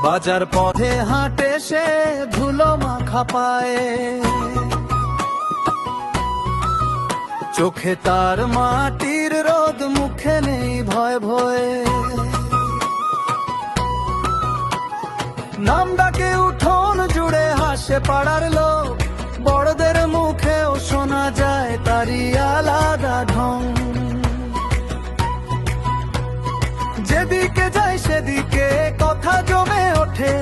বাজার পথে হাঁটে সে ধুলো মাখা পায়ে, চোখে তার মাটির রোদ, মুখে নেই ভয় ভয়ে। নাম ডাকে উঠোন জুড়ে হাসে পাড়ার লোক, বড়দের মুখেও শোনা যায় তারই আলাদা ঢং। যেদিকে যায় সেদিকে কথা জমে ওঠে,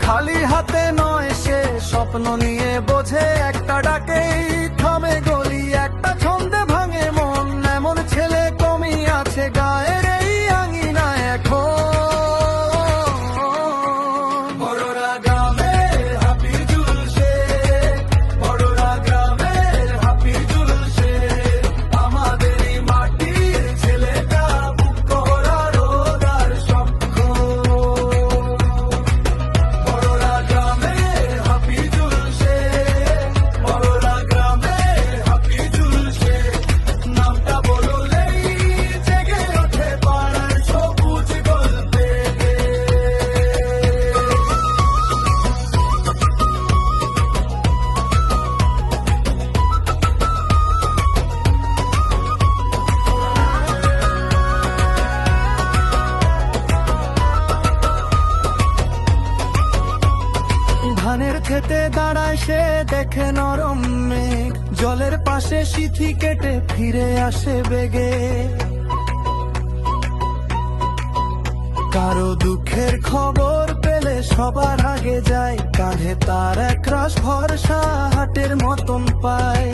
খালি হাতে নয় সে স্বপ্ন নিয়ে বোঝে। একটা ডাকেই থামে গলি, একটা ছন্দে ভাঙে মন, এমন ছেলে কমই আছে গায়ের এই আঙিনায় এখন। বড়রা গ্রামের হাপির জুলসে, বড়রা গ্রামের হাপির জুলসে, আমাদেরই মাটির ছেলেটা বুক করা রোদ আর স্বপ্ন। বড়রা গ্রামের হাপির জুলসে, বড়রা গ্রামের হাপির জুলসে, নামটা বললেই জেগে ওঠে পাড়ার সবুজ গল্পে। ধানের খেতে দাঁড়ায় সে, দেখে নরম মেঘ, জলের পাশে সিথি কেটে ফিরে আসে বেগে। কারো দুঃখের খবর পেলে সবার আগে যায়, কাঁধে তার একরাশ ভরসা হাটের মতন পায়।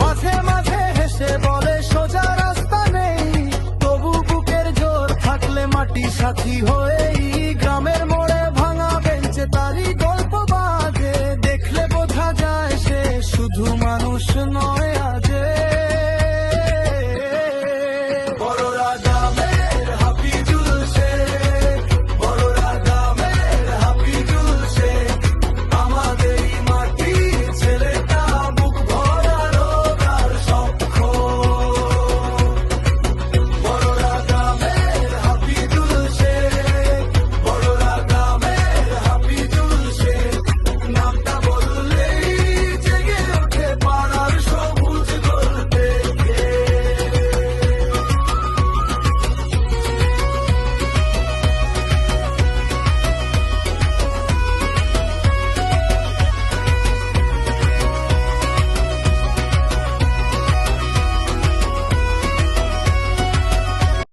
মাঝে মাঝে হেসে বলে সোজা রাস্তা নেই, তবু বুকের জোর থাকলে মাটি সাথী হয়েই। গ্রামের মোড়ে ভাঙা বেঞ্চে তারই গল্প বাজে, দেখলে বোঝা যায় সে শুধু মানুষ নয়,